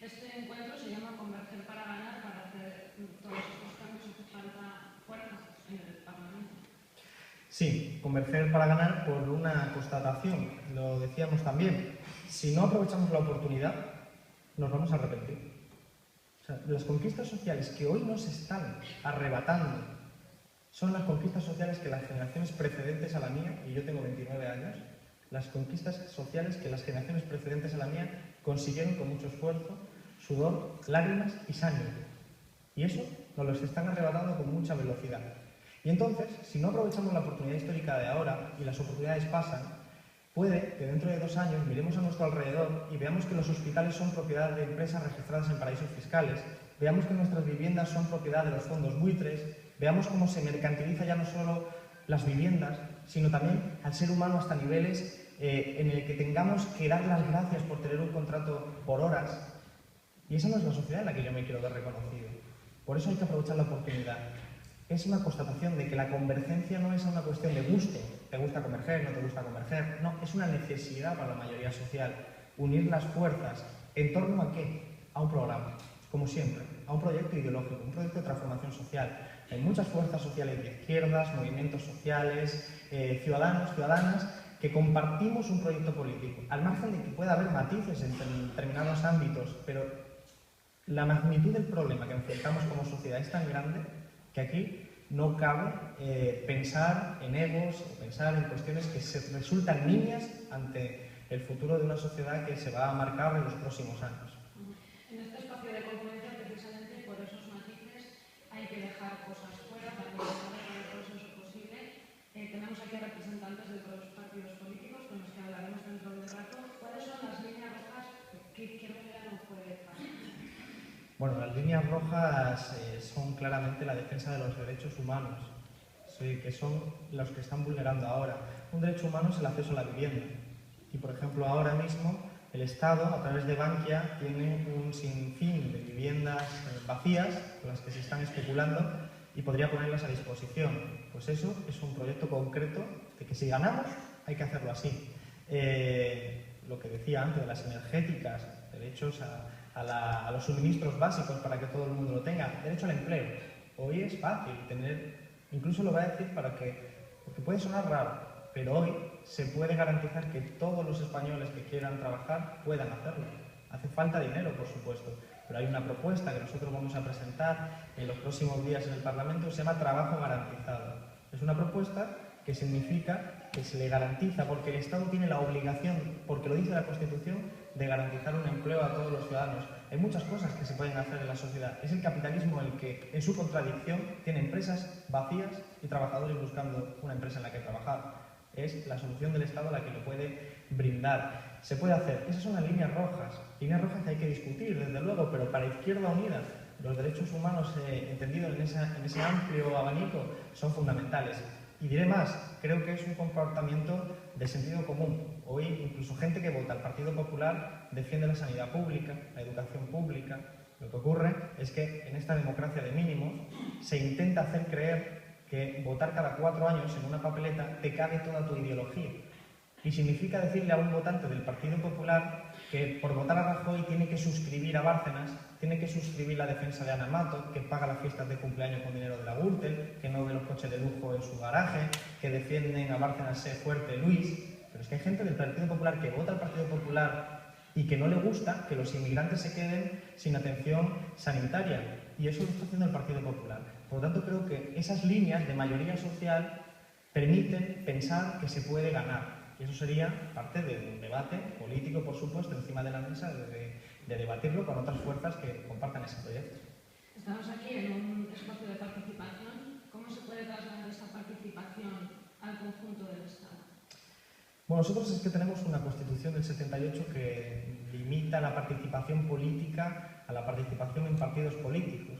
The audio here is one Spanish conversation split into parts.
Este encuentro se llama Converger para ganar. Para hacer todos estos cambios hace falta fuerza en el Parlamento. Sí, converger para ganar por una constatación, lo decíamos también. Si no aprovechamos la oportunidad, nos vamos a arrepentir. O sea, las conquistas sociales que hoy nos están arrebatando son las conquistas sociales que las generaciones precedentes a la mía, y yo tengo 29 años, las conquistas sociales que las generaciones precedentes a la mía consiguieron con mucho esfuerzo, sudor, lágrimas y sangre. Y eso nos lo están arrebatando con mucha velocidad. Y entonces, si no aprovechamos la oportunidad histórica de ahora y las oportunidades pasan, puede que dentro de 2 años miremos a nuestro alrededor y veamos que los hospitales son propiedad de empresas registradas en paraísos fiscales, veamos que nuestras viviendas son propiedad de los fondos buitres, veamos cómo se mercantiliza ya no solo las viviendas, sino también al ser humano hasta niveles en el que tengamos que dar las gracias por tener un contrato por horas. Y esa no es la sociedad en la que yo me quiero ver reconocido. Por eso hay que aprovechar la oportunidad. Es una constatación de que la convergencia no es una cuestión de gusto. ¿Te gusta converger? ¿No te gusta converger? No, es una necesidad para la mayoría social. Unir las fuerzas. ¿En torno a qué? A un programa, como siempre. A un proyecto ideológico, un proyecto de transformación social. Hay muchas fuerzas sociales de izquierdas, movimientos sociales, ciudadanos, ciudadanas, que compartimos un proyecto político. Al margen de que pueda haber matices en determinados ámbitos, pero la magnitud del problema que enfrentamos como sociedad es tan grande que aquí no cabe pensar en egos o pensar en cuestiones que se resultan niñas ante el futuro de una sociedad que se va a marcar en los próximos años. En este espacio de confluencia, precisamente por esos matices, hay que dejar cosas fuera para que se haga el proceso posible. Tenemos aquí a representantes de todos los partidos políticos con los que hablaremos dentro de un rato. ¿Cuáles son las líneas rojas que Izquierda no puede pasar? Bueno, las líneas rojas son claramente la defensa de los derechos humanos, que son los que están vulnerando ahora. Un derecho humano es el acceso a la vivienda. Y, por ejemplo, ahora mismo el Estado, a través de Bankia, tiene un sinfín de viviendas vacías con las que se están especulando y podría ponerlas a disposición. Pues eso es un proyecto concreto de que si ganamos hay que hacerlo así. Lo que decía antes de las energéticas, derechos a los suministros básicos para que todo el mundo lo tenga, derecho al empleo. Hoy es fácil tener, incluso lo voy a decir porque puede sonar raro, pero hoy se puede garantizar que todos los españoles que quieran trabajar puedan hacerlo. Hace falta dinero, por supuesto, pero hay una propuesta que nosotros vamos a presentar en los próximos días en el Parlamento que se llama Trabajo Garantizado. Es una propuesta que significa que se le garantiza, porque el Estado tiene la obligación, porque lo dice la Constitución, de garantizar un empleo a todos los ciudadanos. Hay muchas cosas que se pueden hacer en la sociedad. Es el capitalismo el que, en su contradicción, tiene empresas vacías y trabajadores buscando una empresa en la que trabajar. Es la solución del Estado la que lo puede brindar. Se puede hacer. Esas son las líneas rojas que hay que discutir, desde luego, pero para Izquierda Unida los derechos humanos entendidos en ese amplio abanico son fundamentales. Y diré más, creo que es un comportamiento de sentido común. Hoy incluso gente que vota al Partido Popular defiende la sanidad pública, la educación pública. Lo que ocurre es que en esta democracia de mínimos se intenta hacer creer que votar cada 4 años en una papeleta te cabe toda tu ideología. Y significa decirle a un votante del Partido Popular que por votar a Rajoy tiene que suscribir a Bárcenas, tiene que suscribir la defensa de Ana Mato, que paga las fiestas de cumpleaños con dinero de la Gürtel, que no ve los coches de lujo en su garaje, que defienden a Bárcenas Sé Fuerte Luis. Pero es que hay gente del Partido Popular que vota al Partido Popular y que no le gusta que los inmigrantes se queden sin atención sanitaria. Y eso lo está haciendo el Partido Popular. Por lo tanto, creo que esas líneas de mayoría social permiten pensar que se puede ganar. Y eso sería parte de un debate político, por supuesto, encima de la mesa, de debatirlo con otras fuerzas que compartan ese proyecto. Estamos aquí en un espacio de participación. ¿Cómo se puede trasladar esa participación al conjunto del Estado? Bueno, nosotros es que tenemos una Constitución del 78 que limita la participación política a la participación en partidos políticos.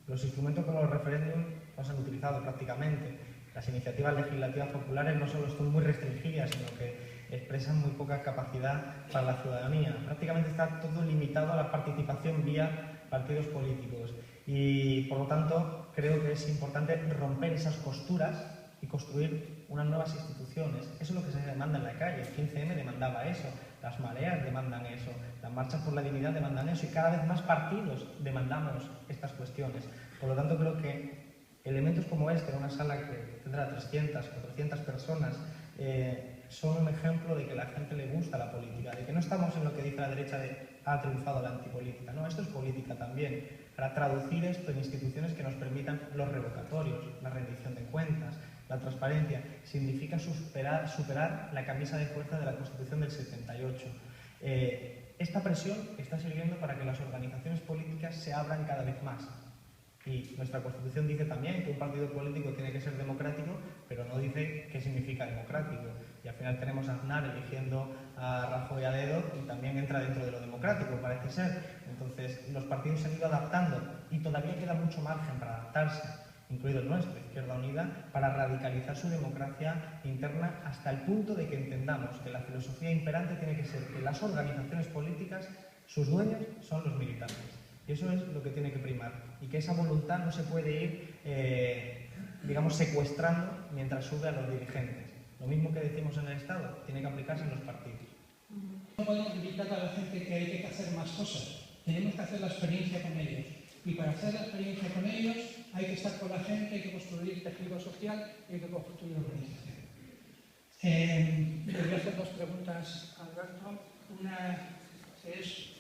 Los instrumentos como los referéndums no se han utilizado prácticamente. Las iniciativas legislativas populares no solo están muy restringidas, sino que expresan muy poca capacidad para la ciudadanía. Prácticamente está todo limitado a la participación vía partidos políticos. Y, por lo tanto, creo que es importante romper esas costuras y construir unas nuevas instituciones. Eso es lo que se demanda en la calle. El 15M demandaba eso, las mareas demandan eso, las marchas por la dignidad demandan eso, y cada vez más partidos demandamos estas cuestiones. Por lo tanto, creo que elementos como este, en una sala que tendrá 300, 400 personas, son un ejemplo de que a la gente le gusta la política, de que no estamos en lo que dice la derecha de ha triunfado la antipolítica. No, esto es política también, para traducir esto en instituciones que nos permitan los revocatorios, la rendición de cuentas, la transparencia. Significa superar la camisa de fuerza de la Constitución del 78. Esta presión está sirviendo para que las organizaciones políticas se abran cada vez más. Y nuestra Constitución dice también que un partido político tiene que ser democrático, pero no dice qué significa democrático. Y al final tenemos a Aznar eligiendo a Rajoy a dedo y también entra dentro de lo democrático, parece ser. Entonces, los partidos se han ido adaptando y todavía queda mucho margen para adaptarse, incluido el nuestro, Izquierda Unida, para radicalizar su democracia interna hasta el punto de que entendamos que la filosofía imperante tiene que ser que las organizaciones políticas, sus dueños son los militantes. Y eso es lo que tiene que primar. Y que esa voluntad no se puede ir, digamos, secuestrando mientras sube a los dirigentes. Lo mismo que decimos en el Estado, tiene que aplicarse en los partidos. No podemos invitar a la gente que hay que hacer más cosas. Tenemos que hacer la experiencia con ellos. Y para hacer la experiencia con ellos hay que estar con la gente, hay que construir tejido social y hay que construir organización. Le voy a hacer dos preguntas a Alberto. Una es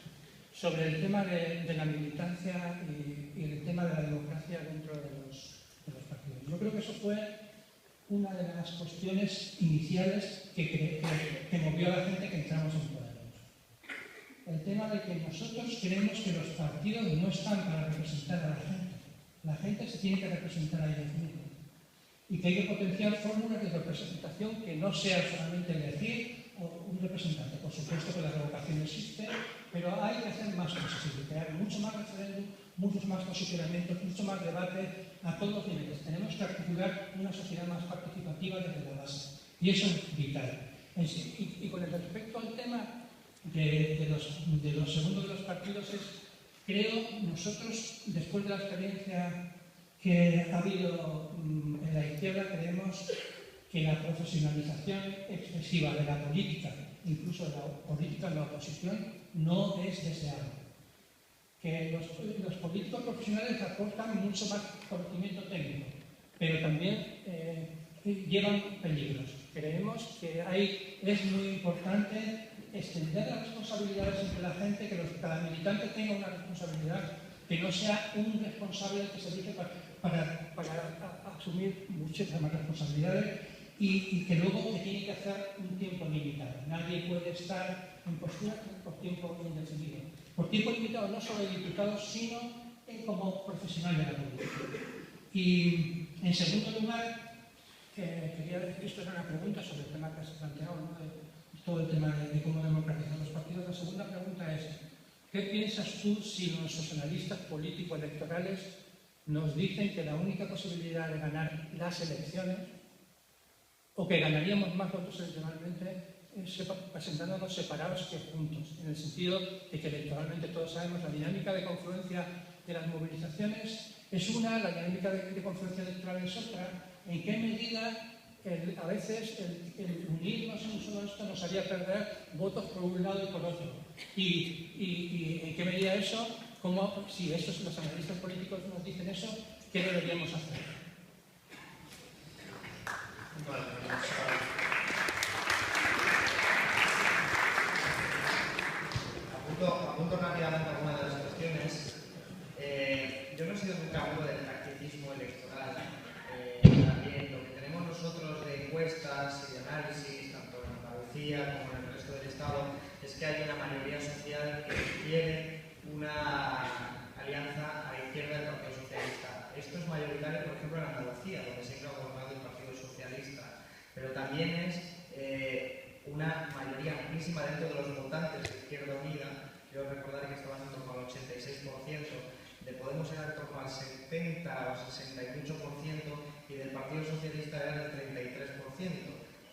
sobre el tema de la militancia y el tema de la democracia dentro de los partidos. Yo creo que eso fue una de las cuestiones iniciales que movió a la gente que entramos en Podemos. El tema de que nosotros creemos que los partidos no están para representar a la gente. La gente se tiene que representar a ellos mismos. Y que hay que potenciar fórmulas de representación que no sea solamente elegir un representante. Por supuesto que la revocación existe, pero hay que hacer más cosas, hay que crear mucho más referéndum, muchos más posicionamientos, mucho más debate a todos los niveles. Tenemos que articular una sociedad más participativa desde la base. Y eso es vital. Y con respecto al tema de los segundos de los partidos, creo, nosotros, después de la experiencia que ha habido en la izquierda, creemos que la profesionalización excesiva de la política, incluso de la política en la oposición, no es deseable. Que los políticos profesionales aportan mucho más conocimiento técnico, pero también llevan peligros. Creemos que es muy importante extender las responsabilidades entre la gente, que cada militante tenga una responsabilidad, que no sea un responsable que se dice para asumir muchas más responsabilidades y que luego se tiene que hacer un tiempo limitado. Nadie puede estar en postura por tiempo indefinido. Por tiempo limitado no solo de diputados, sino como profesional de la política. Y en segundo lugar, quería decir, esto es una pregunta sobre el tema que has planteado, ¿no? Todo el tema de cómo democratizar los partidos. La segunda pregunta es, ¿qué piensas tú si nuestros analistas político-electorales nos dicen que la única posibilidad de ganar las elecciones, o que ganaríamos más votos electoralmente, presentándonos separados que juntos, en el sentido de que electoralmente todos sabemos la dinámica de confluencia de las movilizaciones es una, la dinámica de confluencia electoral es otra? ¿En qué medida a veces el unirnos en un solo esto nos haría perder votos por un lado y por otro? ¿Y en qué medida eso, si los analistas políticos nos dicen eso, qué deberíamos hacer? Apunto rápidamente algunas de las cuestiones. Yo no he sido nunca uno del tacticismo electoral. También lo que tenemos nosotros de encuestas y de análisis, tanto en Andalucía como en el resto del Estado, es que hay una mayoría social que quiere una alianza a la izquierda del Partido Socialista. Esto es mayoritario, por ejemplo, en Andalucía, donde siempre ha gobernado el Partido Socialista, pero también es una mayoría amplísima dentro de los votantes de Izquierda Unida. Quiero recordar que estaban en torno al 86%, de Podemos era en torno al 70 o 68% y del Partido Socialista era del 33%.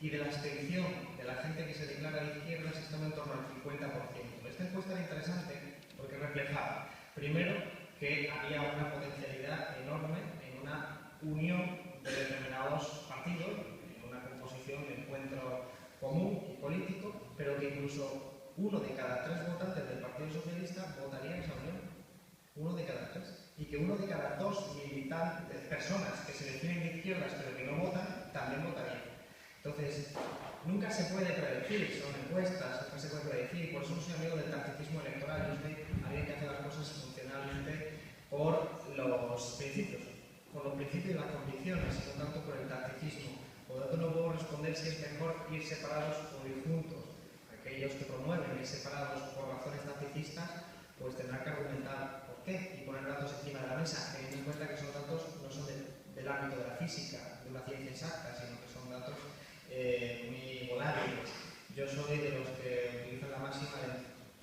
Y de la abstención de la gente que se declara de izquierdas estaba en torno al 50%. Esta encuesta era interesante porque reflejaba, primero, que había una potencialidad enorme en una unión de determinados partidos común y político, pero que incluso 1 de cada 3 votantes del Partido Socialista votaría en esa unión. 1 de cada 3. Y que 1 de cada 2 militantes, personas que se definen de izquierdas pero que no votan, también votarían. Entonces, nunca se puede predecir, son encuestas, nunca se puede predecir, por eso no soy amigo del tacticismo electoral. Yo soy alguien que hace las cosas funcionalmente por los principios, y las convicciones, y no tanto por el tacticismo. Por lo tanto, no puedo responder si es mejor ir separados o ir juntos. Aquellos que promueven ir separados por razones tacticistas, pues tendrán que argumentar por qué y poner datos encima de la mesa, teniendo en cuenta que esos datos no son del ámbito de la física, de una ciencia exacta, sino que son datos muy volátiles. Yo soy de los que utilizan la máxima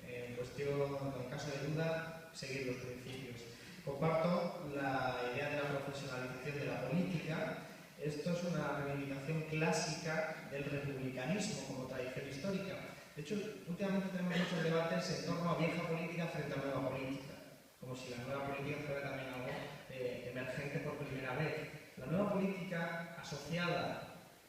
en cuestión, en caso de duda, seguir los principios. Comparto la idea de la profesionalización de la política. Esto es una reivindicación clásica del republicanismo como tradición histórica. De hecho, últimamente tenemos muchos debates en torno a vieja política frente a nueva política, como si la nueva política fuera también algo emergente por primera vez. La nueva política asociada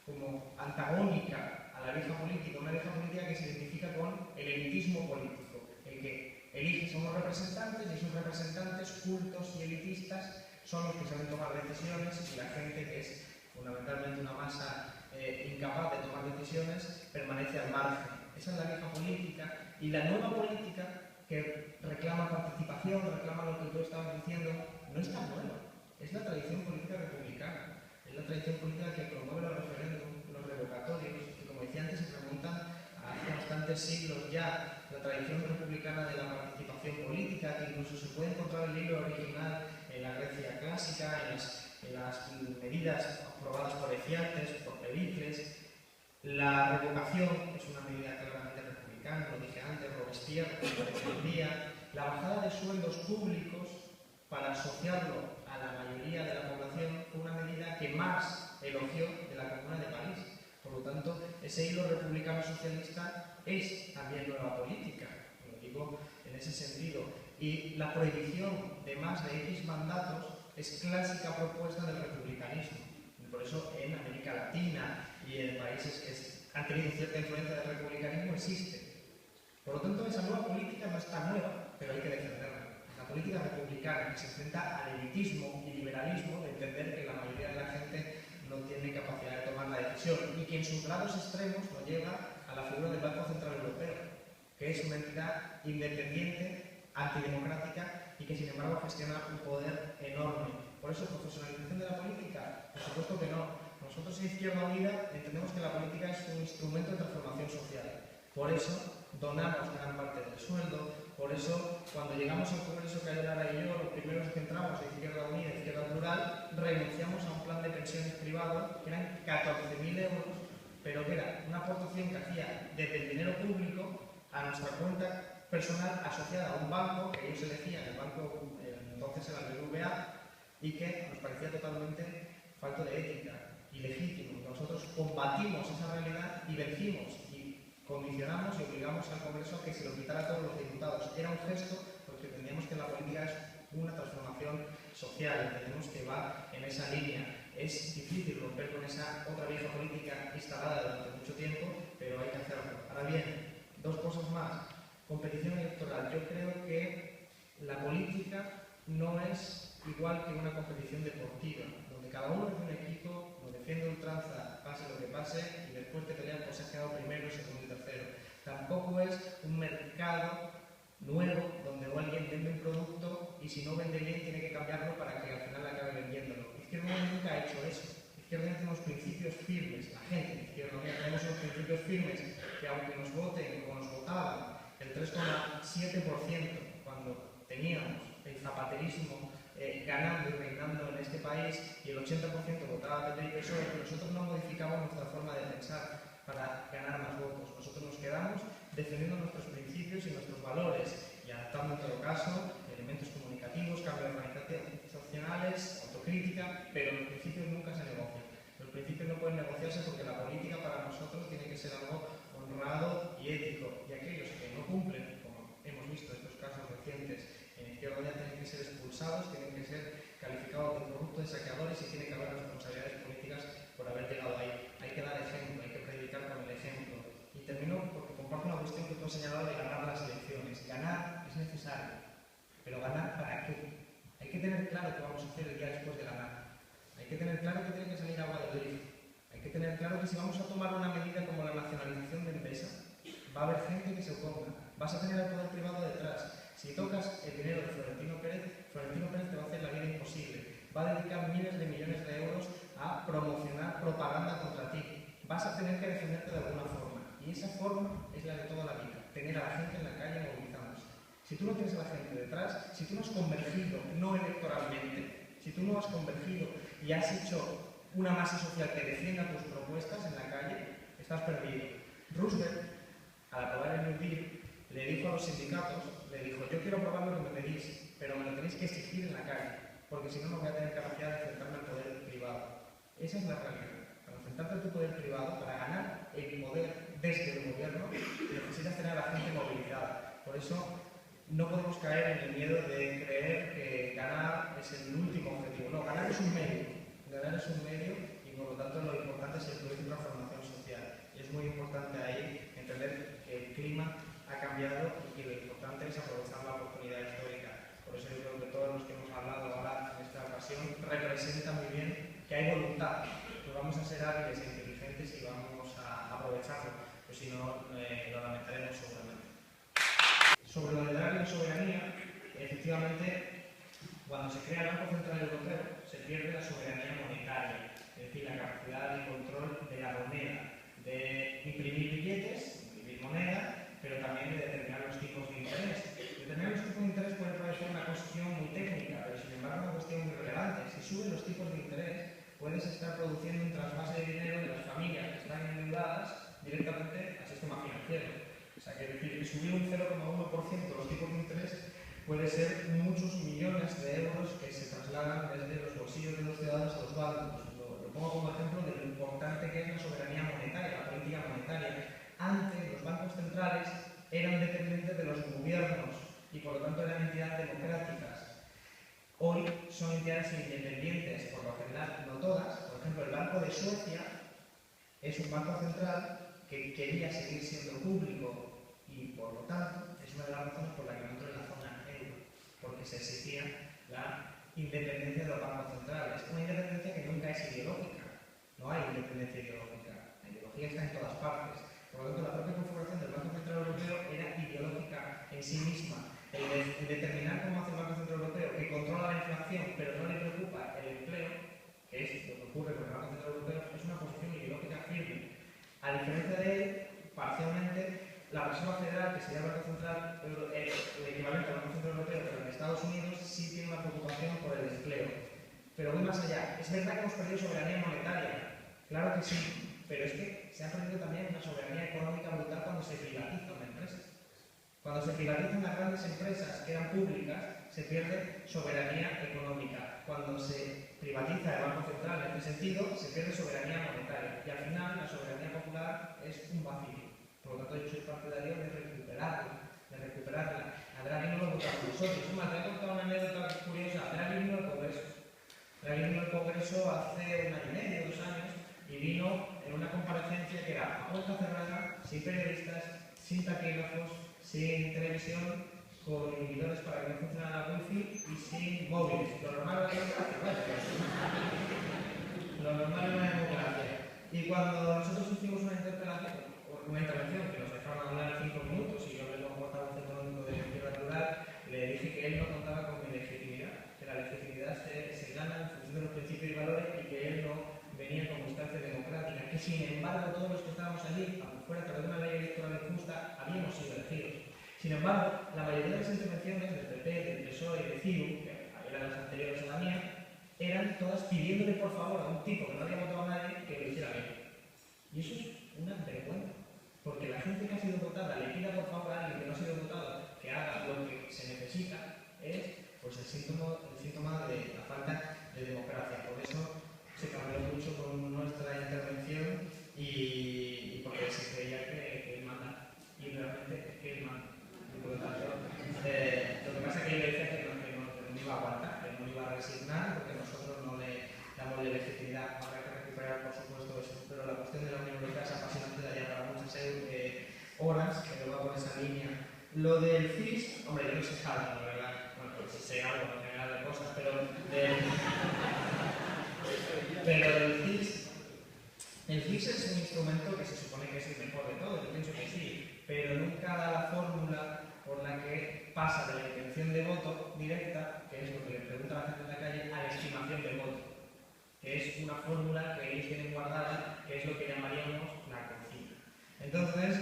como antagónica a la vieja política, una vieja política que se identifica con el elitismo político, el que eliges a unos representantes y esos representantes cultos y elitistas son los que saben tomar decisiones y la gente que es fundamentalmente una masa incapaz de tomar decisiones permanece al margen. Esa es la vieja política y la nueva política que reclama participación, reclama lo que tú estabas diciendo, no es tan nueva. Es la tradición política republicana, es la tradición política que promueve los referéndums, los revocatorios, que como decía antes se remontan a hace bastantes siglos ya. La tradición republicana de la participación política, que incluso se puede encontrar el libro original en la Grecia clásica, en las medidas aprobadas por Eciantes, por Pericles. La revocación es una medida claramente republicana, lo dije antes, Robespierre, defendía la bajada de sueldos públicos para asociarlo a la mayoría de la población fue una medida que Marx elogió de la Comuna de París. Por lo tanto, ese hilo republicano-socialista es también nueva política, lo digo en ese sentido. Y la prohibición de más de X mandatos es clásica propuesta del republicanismo. Y por eso en América Latina y en países que han tenido cierta influencia del republicanismo existe. Por lo tanto, esa nueva política no es tan nueva, pero hay que defenderla. La política republicana que se enfrenta al elitismo y liberalismo de entender que la mayoría de la gente no tiene capacidad de tomar la decisión y que en sus grados extremos lo lleva a la figura del Banco Central Europeo, que es una entidad independiente, antidemocrática y que sin embargo gestiona un poder enorme. Por eso, profesionalización de la política, por supuesto que no. Nosotros en Izquierda Unida entendemos que la política es un instrumento de transformación social. Por eso donamos gran parte del sueldo, por eso cuando llegamos al Congreso que hay Lara y yo, los primeros que entramos de Izquierda Unida y Izquierda Plural, renunciamos a un plan de pensiones privado que eran 14.000 euros, pero que era una aportación que hacía desde el dinero público a nuestra cuenta personal asociada a un banco, que ellos elegían, el banco entonces era el BBVA, y que nos parecía totalmente falto de ética, ilegítimo. Nosotros combatimos esa realidad y vencimos y condicionamos y obligamos al Congreso a que se lo quitara a todos los diputados. Era un gesto porque entendíamos que la política es una transformación social, entendemos que va en esa línea. Es difícil romper con esa otra vieja política instalada durante mucho tiempo, pero hay que hacerlo. Ahora bien, dos cosas más. Competición electoral. Yo creo que la política no es igual que una competición deportiva, donde cada uno es un equipo, lo defiende ultranza, pase lo que pase, y después te pelean por si has quedado primero, segundo y tercero. Tampoco es un mercado nuevo donde alguien vende un producto y si no vende bien tiene que cambiarlo para que al final acabe vendiéndolo. Izquierda Unida nunca ha hecho eso. Izquierda Unida tiene unos principios firmes, la gente de Izquierda Unida tenemos unos principios firmes que aunque nos voten como nos votaban el 3,7% cuando teníamos el zapaterismo ganando y reinando en este país y el 80% votaba PP y PSOE, nosotros no modificamos nuestra forma de pensar para ganar más votos. Nosotros nos quedamos defendiendo nuestros principios y nuestros valores y adaptando en todo caso elementos comunicativos, cambios organizacionales, autocrítica, pero los principios nunca se negocian. Los principios no pueden negociarse porque la política para nosotros tiene que ser algo honrado y ético. Y aquellos que no cumplen, como hemos visto en estos casos recientes en Izquierda Unida, tienen que ser expulsados, tienen que ser calificados de corruptos, de saqueadores y tiene que haber responsabilidades políticas por haber llegado ahí. Hay que dar ejemplo, hay que predicar con el ejemplo. termino porque comparto una cuestión que tú has señalado de ganar las elecciones. Ganar es necesario, pero ¿ganar para qué? Hay que tener claro qué vamos a hacer el día después de ganar. Hay que tener claro que tiene que salir agua del grifo. Hay que tener claro que si vamos a tomar una medida como la nacionalización de empresa, va a haber gente que se oponga. Vas a tener al poder privado detrás. Si tocas el dinero de Florentino Pérez te va a hacer la vida imposible. Va a dedicar miles de millones de euros a promocionar propaganda contra ti. Vas a tener que defenderte de alguna forma. Y esa forma es la de toda la vida. Tener a la gente en la calle movilizándose. Si tú no tienes a la gente detrás, si tú no has convergido, no electoralmente, si tú no has convergido y has hecho una masa social que defienda tus propuestas en la calle, estás perdido. Roosevelt, al aprobar el New Deal, le dijo a los sindicatos, le dijo, yo quiero aprobar lo que me pedís, pero me lo tenéis que exigir en la calle, porque si no, no voy a tener capacidad de enfrentarme al poder privado. Esa es la realidad. Para enfrentarte al poder privado, para ganar el poder desde el gobierno, necesitas tener a la gente movilizada. Por eso, no podemos caer en el miedo de creer que ganar es el último objetivo. No, ganar es un medio. Ganar es un medio y por lo tanto lo importante es el proyecto de transformación social. Y es muy importante ahí entender que el clima ha cambiado y que lo importante es aprovechar la oportunidad histórica. Por eso yo creo que todos los que hemos hablado ahora en esta ocasión representan muy bien que hay voluntad, que vamos a ser hábiles e inteligentes y vamos a aprovecharlo, pues si no lo lamentaremos seguramente. Sobre lo del área de soberanía, efectivamente, cuando se crea el Banco Central Europeo, se pierde la soberanía monetaria, es decir, la capacidad de control de la moneda, de imprimir billetes, imprimir moneda, pero también de determinar los tipos de interés. Determinar los tipos de interés puede parecer una cuestión muy técnica, pero sin embargo una cuestión muy relevante. Si suben los tipos de interés, puedes estar produciendo un trasvase de dinero de las familias que están endeudadas directamente al sistema financiero. O sea, que decir que subir un 0,1% los tipos de interés puede ser muchos millones de euros que se trasladan desde los bolsillos de los ciudadanos a los bancos. Lo pongo como ejemplo de lo importante que es la soberanía monetaria, la política monetaria. Antes los bancos centrales eran dependientes de los gobiernos y por lo tanto eran entidades democráticas. Hoy son entidades independientes, por lo general, no todas. Por ejemplo, el Banco de Suecia es un banco central que quería seguir siendo público y por lo tanto es una de las razones por las que no entró en la zona euro, porque se exigía la independencia de los bancos centrales. Una independencia que nunca es ideológica. No hay independencia ideológica. La ideología está en todas partes. Por lo tanto, la propia configuración del Banco Central Europeo era ideológica en sí misma. El determinar cómo hace el Banco Central Europeo, que controla la inflación, pero no le preocupa el empleo, que es lo que ocurre con el Banco Central Europeo, es una posición ideológica firme. A diferencia de él, parcialmente, la Reserva Federal, que sería el Banco Central, el equivalente al Banco Central Europeo, pero en Estados Unidos sí tiene una preocupación por el empleo. Pero voy más allá. Es verdad que hemos perdido soberanía monetaria, claro que sí, pero es que se ha perdido también una soberanía económica brutal cuando se privatiza una empresa. Cuando se privatizan las grandes empresas que eran públicas, se pierde soberanía económica. Cuando se privatiza el Banco Central en este sentido, se pierde soberanía monetaria. Y al final, la soberanía popular es un vacío. Por lo tanto, yo soy partidario de recuperarla. A Draghi no lo votamos nosotros. Te voy a contar una anécdota curiosa. Draghi vino al Congreso. Draghi vino al Congreso hace un año y medio, 2 años, y vino en una comparecencia que era a puerta cerrada, sin periodistas, sin taquígrafos, sin televisión, con inhibidores para que no funcionara la wifi y sin móviles. Lo normal era una democracia. Y cuando nosotros hicimos una intervención que nos dejaron hablar 5 minutos y yo le comportaba un económico de izquierda plural, le dije que él no contaba con mi legitimidad, que la legitimidad se gana en función de los principios y valores y que él no venía con instancia democrática, que sin embargo todos los que estábamos allí, aunque fuera a través de una ley electoral injusta, habíamos sido elegidos. Sin embargo, la mayoría de las intervenciones del PP, del PSOE y de CiU, que eran las anteriores a la mía, eran todas pidiéndole por favor a un tipo que no había votado a nadie que lo hiciera bien. Y eso es una vergüenza, porque la gente que ha sido votada le pida por favor a alguien que no ha sido votado que haga lo que se necesita, es pues, el síntoma de la falta de democracia. Por eso se cambió mucho con nuestra intervención y porque se creía que él manda. Y realmente es que él manda. Y por lo tanto, lo que pasa es que él decía que no iba a aguantar, que no iba a resignar, porque nosotros no le damos la legitimidad. Habrá que recuperar, por supuesto, eso. Pero la cuestión de la Unión Europea es apasionante, daría para muchas horas, pero va por esa línea. Lo del CIS, hombre, yo no sé nada, la verdad. Bueno, pues sé algo en general de cosas, pero del CIS, el CIS es un instrumento que se supone que es el mejor de todos, yo pienso que sí, pero nunca da la fórmula por la que pasa de la intención de voto directa, que es lo que le pregunta a la gente en la calle, a la estimación de voto, que es una fórmula que ellos tienen guardada, que es lo que llamaríamos la cocina. Entonces,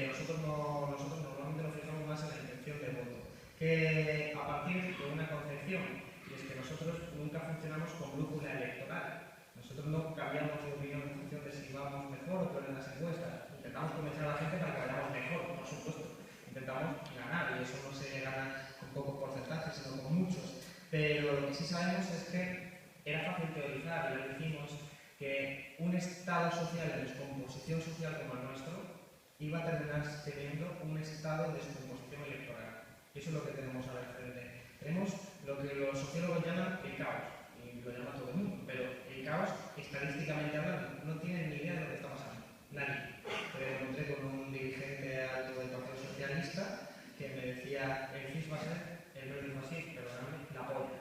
nosotros normalmente nos fijamos más en la intención de voto, que a partir de una concepción, y es que nosotros nunca funcionamos con brújula electoral. Nosotros no cambiamos de opinión en función de si vamos mejor o peor en las encuestas. Intentamos convencer a la gente para que vayamos mejor, por supuesto. Intentamos ganar, y eso no se gana con pocos porcentajes, sino con muchos. Pero lo que sí sabemos es que era fácil teorizar, y lo dijimos, que un estado social de descomposición social como el nuestro iba a terminar teniendo un estado de descomposición electoral. Y eso es lo que tenemos ahora al frente. Tenemos lo que los sociólogos llaman el caos, y lo llama todo el mundo, pero el caos, estadísticamente hablando, no tienen ni idea de lo que está pasando. Nadie. Pero me encontré con un dirigente alto del Partido Socialista que me decía, el CIS va a ser, él me dijo así, perdóname, la polla.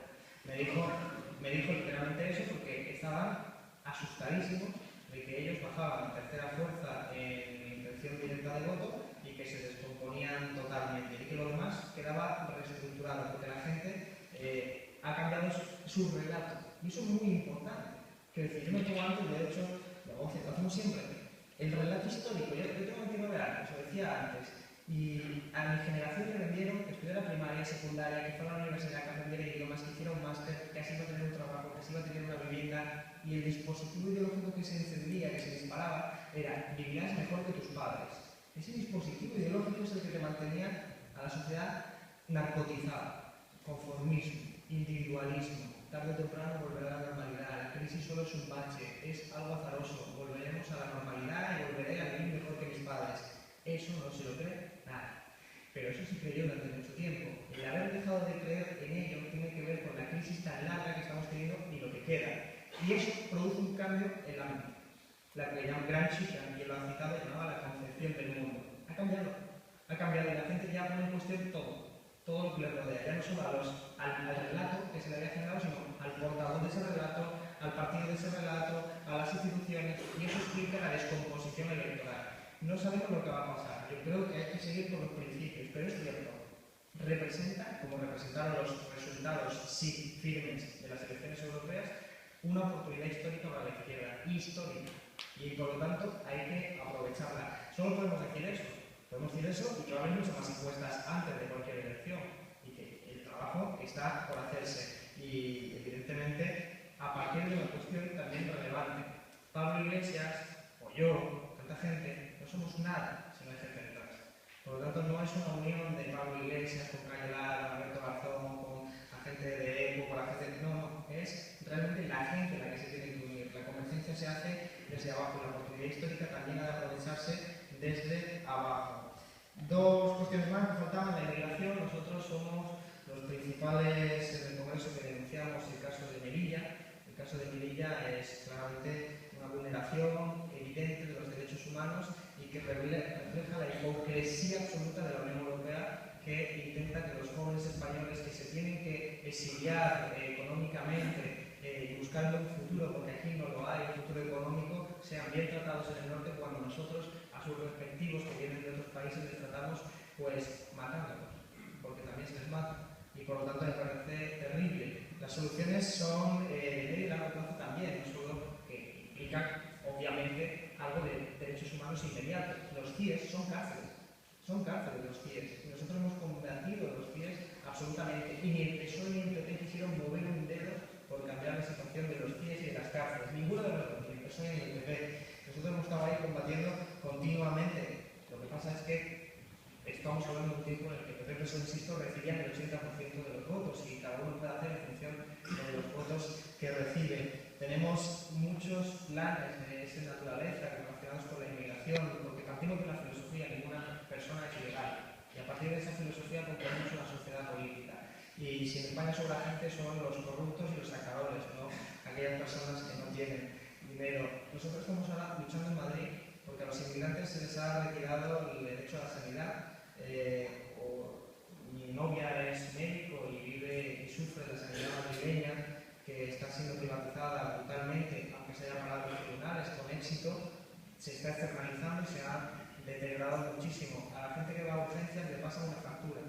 Me dijo literalmente eso porque estaban asustadísimos de que ellos bajaban a tercera fuerza en intención directa de voto y que se descomponían totalmente y que lo demás quedaba reestructurado porque la gente ha cambiado su relato y eso es muy importante. Quiero decir, yo me pongo antes, de hecho, lo hacemos siempre, el relato histórico. Yo tengo 29 años, lo decía antes, y a mi generación le vendieron que estudiara primaria, secundaria, que fuera a la universidad, que aprendiera idiomas, que hiciera un máster, que así iba a tener un trabajo, que así iba a tener una vivienda, y el dispositivo ideológico que se encendía, que se disparaba, era vivirás mejor que tus padres. Ese dispositivo ideológico es el que te mantenía a la sociedad narcotizada, conformismo, individualismo, tarde o temprano volverá a la normalidad, la crisis solo es un bache, es algo azaroso, volveremos a la normalidad y volveré a vivir mejor que mis padres. Eso no se lo cree nadie. Pero eso sí creyó durante mucho tiempo. El haber dejado de creer en ello tiene que ver con la crisis tan larga que estamos teniendo y lo que queda. Y eso produce un cambio en la mente. La que llaman Gramsci, quien lo ha citado, llamaba la concepción del mundo. Ha cambiado y la gente ya pone en cuestión todo lo que le rodea. Ya no solo al relato que se le había generado, sino al portador de ese relato, al partido de ese relato, a las instituciones, y eso explica la descomposición electoral. No sabemos lo que va a pasar. Yo creo que hay que seguir por los principios, pero es cierto. Representa, como representaron los resultados sí firmes de las elecciones europeas, una oportunidad histórica para la izquierda, histórica. Y por lo tanto hay que aprovecharla. Solo podemos decir eso. Podemos decir eso y que va a haber muchas más encuestas antes de cualquier elección. Y que el trabajo está por hacerse. Y evidentemente, a partir de una cuestión también relevante. Pablo Iglesias, o yo, tanta gente, no somos nada si no hay gente detrás. Por lo tanto, no es una unión de Pablo Iglesias con Cayo Lara, Alberto Garzón, con la gente de ECO, con la gente... No, es realmente la gente la que se tiene que unir. La convergencia se hace desde abajo. La oportunidad histórica también ha de aprovecharse desde abajo. Dos cuestiones más que faltaban. La inmigración. Nosotros somos los principales en el Congreso que denunciamos el caso de Melilla. El caso de Melilla es claramente una vulneración evidente de los derechos humanos y que refleja la hipocresía absoluta de la Unión Europea, que intenta que los jóvenes españoles que se tienen que exiliar económicamente y buscando un futuro, porque aquí no lo hay, un futuro económico, sean bien tratados en el norte cuando nosotros a sus respectivos que vienen de otros países les tratamos pues matándolos, porque también se les mata. Y por lo tanto me parece terrible. Las soluciones son de medio y largo plazo también, no solo que implican obviamente algo de derechos humanos inmediatos. Los CIES son cárceles los CIES. Y nosotros hemos combatido los CIES absolutamente. Y ni el PSOE ni el PP quisieron mover un dedo por cambiar la situación de los CIES y de las cárceles. Ninguno de los dos, ni el PSOE ni el PP. Nosotros hemos estado ahí combatiendo continuamente. Lo que pasa es que estamos hablando de un tiempo en el que el PP, PSOE, insisto, recibían el 80% de los votos y cada uno puede hacer en función de los votos que recibe. Tenemos muchos planes de esa naturaleza relacionados con la inmigración, porque partimos de la filosofía, ninguna persona es ilegal. Y a partir de esa filosofía componemos una sociedad política. Y si en España sobra gente son los corruptos y los sacadores, no aquellas personas que no tienen dinero. Nosotros estamos ahora luchando en Madrid porque a los inmigrantes se les ha retirado el derecho a la sanidad. Mi novia es médico y vive y sufre de la sanidad madrileña, que está siendo privatizada brutalmente, aunque se haya parado en los tribunales con éxito, se está externalizando y se ha deteriorado muchísimo. A la gente que va a urgencias le pasan una factura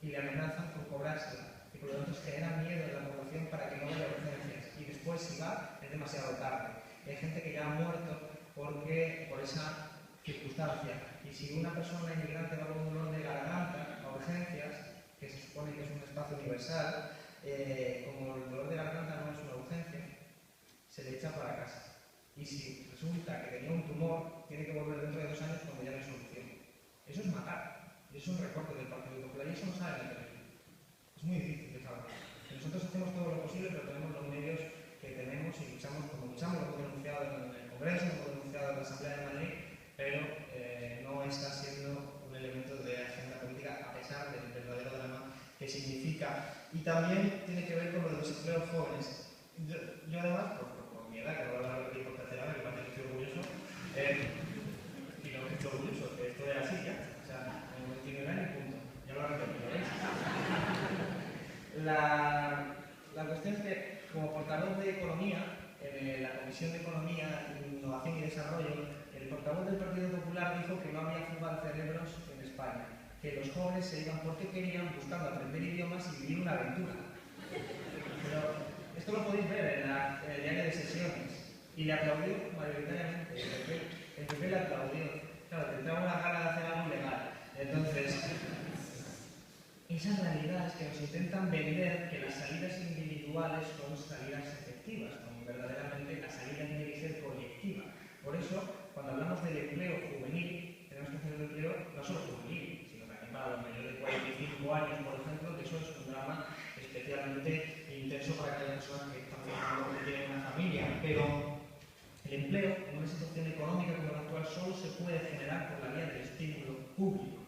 y le amenazan con cobrársela, y por lo tanto se genera miedo en la población para que no vaya a urgencias, y después si va es demasiado tarde. Hay gente que ya ha muerto por esa circunstancia, y si una persona inmigrante va con un dolor de garganta a urgencias, que se supone que es un espacio universal, como el dolor de garganta no es una urgencia, se le echa para casa. Y si resulta que tenía un tumor, tiene que volver dentro de 2 años cuando ya no hay solución. Eso es matar. Y eso es un recorte del Partido Popular. Y eso no sale en la televisión. Es muy difícil de saber. Nosotros hacemos todo lo posible, pero tenemos los medios que tenemos y luchamos como luchamos, lo hemos denunciado en el Congreso, lo hemos denunciado en la Asamblea de Madrid, pero no está siendo un elemento de agenda política a pesar del verdadero drama que significa. Y también tiene que ver con lo de los empleos jóvenes. Yo además, por mi edad, que no voy a repetir por tercera vez, que parece que estoy orgulloso, y no que estoy orgulloso, que esto es así ya, o sea, tengo 29 años y punto. Ya lo he repetido, ¿veis? La cuestión es que, como portavoz de Economía, en la Comisión de Economía, Innovación y Desarrollo, el portavoz del Partido Popular dijo que no había fuga de cerebros en España, que los jóvenes se iban porque querían, buscando aprender idiomas y vivir una aventura. Pero esto lo podéis ver en el diario de sesiones, y le aplaudió mayoritariamente. El PP le aplaudió. Claro, tendrá una gana de hacer algo ilegal. Entonces, esa realidad es que nos intentan vender que las salidas individuales son salidas efectivas, cuando verdaderamente la salida tiene que ser colectiva. Por eso, cuando hablamos del empleo juvenil, tenemos que hacer el empleo no solo juvenil, sino también para los mayores de 45 años, por ejemplo, que eso es un drama especialmente intenso para aquellas personas que están trabajando, que tienen una familia. Pero el empleo, en una situación económica como la actual, solo se puede generar por la vía del estímulo público.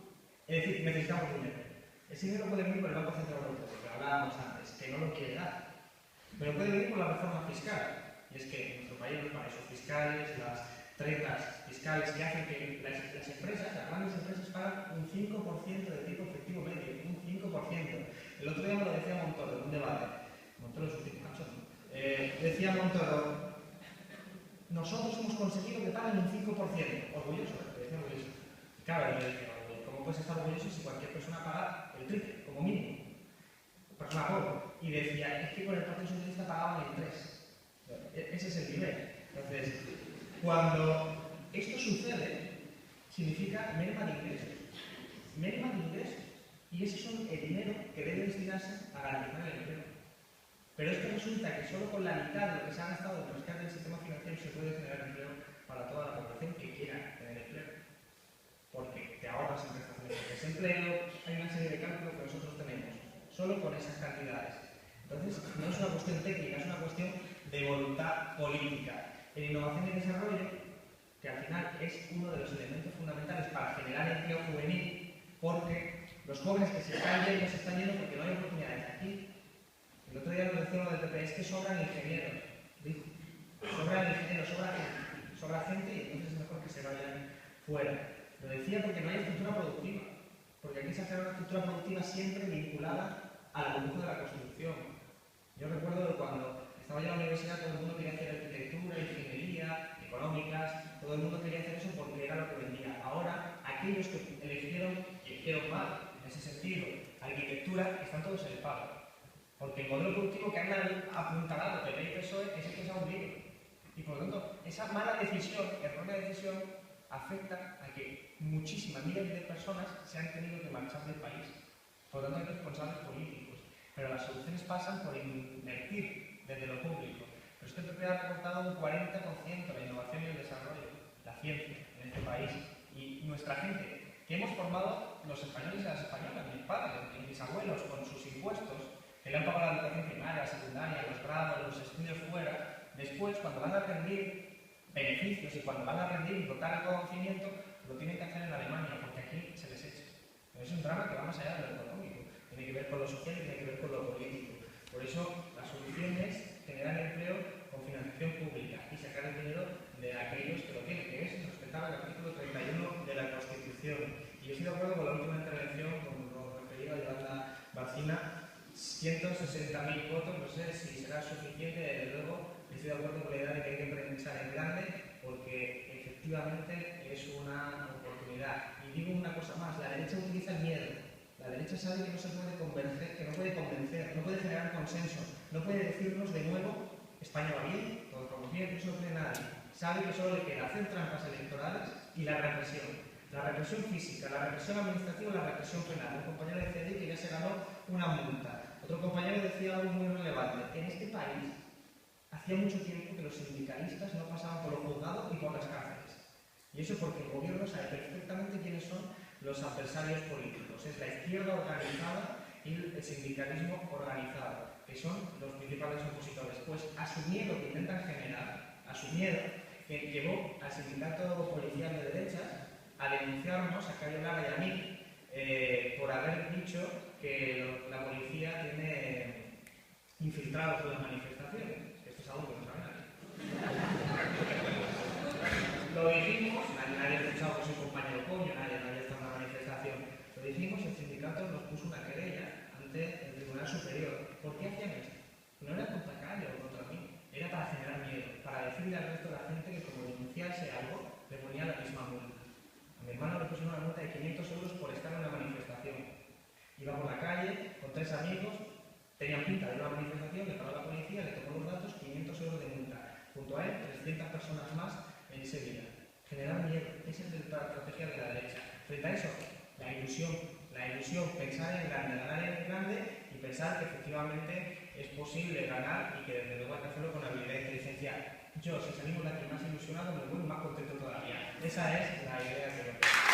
Es decir, necesitamos dinero. Ese dinero puede venir por el Banco Central Europeo, lo que hablábamos antes, que no lo quiere dar. Pero puede venir por la reforma fiscal. Y es que en nuestro país los paraísos fiscales, las tretas fiscales que hacen que las empresas, las grandes empresas, pagan un 5% de tipo efectivo medio, un 5%. El otro día me lo decía Montoro en un debate. Montoro es un tipo cacho, ¿no? Decía Montoro, nosotros hemos conseguido que paguen un 5%. Orgulloso, decía orgulloso. Claro, yo le decía, ¿cómo puedes estar orgulloso si cualquier persona paga el triple, como mínimo? Persona pobre. Y decía, es que con el Partido Socialista pagaban el 3. Ese es el nivel. Entonces, cuando esto sucede, significa merma de ingresos. Merma de ingresos. Y ese es el dinero que debe destinarse a garantizar el empleo. Pero es que resulta que solo con la mitad de lo que se ha gastado en rescate del sistema financiero se puede generar empleo para toda la población que quiera tener empleo. Porque te ahorras en prestaciones de desempleo, hay una serie de cálculos que nosotros tenemos, solo con esas cantidades. Entonces, no es una cuestión técnica, es una cuestión de voluntad política. En innovación y desarrollo, que al final es uno de los elementos fundamentales para generar empleo juvenil, porque los jóvenes que se están yendo porque no hay oportunidades aquí. El otro día lo decía uno del PP, es que sobran ingenieros. Dijo, sobran ingenieros, sobra gente y entonces es mejor que se vayan fuera. Lo decía porque no hay estructura productiva, porque aquí se hace una estructura productiva siempre vinculada al dibujo de la construcción. Yo recuerdo que cuando estaba yo en la universidad todo el mundo quería hacer arquitectura, ingeniería, económicas, todo el mundo quería hacer eso porque era lo que vendía. Ahora, aquellos que eligieron mal, en ese sentido, arquitectura, están todos en el paro. Porque el modelo productivo que han apuntalado PP y PSOE es el que se ha hundido. Y por lo tanto, esa mala decisión, errónea decisión, afecta a que muchísimas, miles de personas se han tenido que marchar del país. Por lo tanto, hay responsables políticos. Pero las soluciones pasan por invertir desde lo público. Pero es que el PP ha recortado un 40% la innovación y el desarrollo, la ciencia en este país. Y nuestra gente, que hemos formado los españoles y las españolas, mis padres y mis abuelos, con sus impuestos, que le han pagado la educación primaria, secundaria, los grados, los estudios fuera, después, cuando van a rendir beneficios y cuando van a rendir y dotar el conocimiento, lo tienen que hacer en Alemania, porque aquí se les echa. Pero es un drama que va más allá de lo económico, tiene que ver con lo social y tiene que ver con lo político. Por eso, la solución es generar empleo con financiación pública y sacar el dinero de aquellos que lo tienen, que es respetar utilizaba el artículo 31 de la Constitución. Y yo estoy de acuerdo con la última intervención, con lo referido a Yolanda Barcina. 160.000 votos, no sé si será suficiente, desde luego estoy de acuerdo con la idea de que hay que pensar en grande, porque efectivamente es una oportunidad. Y digo una cosa más, la derecha utiliza el miedo. La derecha sabe que no se puede convencer, que no puede convencer, no puede generar consenso, no puede decirnos de nuevo España va bien, todos vamos bien, no se lo cree nadie. Sabe que solo le queda hacer trampas electorales y la represión. La represión física, la represión administrativa y la represión penal. Un compañero de CDI que ya se ganó una multa. Otro compañero decía algo muy relevante. En este país hacía mucho tiempo que los sindicalistas no pasaban por los juzgados y por las cárceles. Y eso porque el gobierno sabe perfectamente quiénes son los adversarios políticos. Es la izquierda organizada y el sindicalismo organizado, que son los principales opositores. Pues a su miedo que intentan generar, a su miedo, que llevó al sindicato policial de derechas a denunciarnos, a Cayo Lara y a mí, por haber dicho que la policía tiene infiltrados en las manifestaciones. Esto es algo que no sabe nadie. Lo dijimos, nadie ha escuchado que soy compañero coño, nadie está en una manifestación. Lo dijimos, el sindicato nos puso una querella ante el Tribunal Superior. ¿Por qué hacían esto? No era contra Cayo o contra mí, era para generar miedo, para decirle al resto de la gente que como denunciase algo, le ponía la misma multa. A mi hermano le pusieron una multa de 500 euros por estar en una manifestación. Iba por la calle con 3 amigos, tenían pinta de una manifestación, le paró la policía, le tomó los datos, 500 euros de multa. Junto a él, 300 personas más en ese día. Generar miedo, esa es la estrategia de la derecha. Frente a eso, la ilusión, pensar en grande, ganar en grande y pensar que efectivamente es posible ganar y que desde luego hay que hacerlo con habilidad e inteligencia. Yo, si salimos de aquí más ilusionados, me voy más contento todavía. Esa es la idea que yo creo.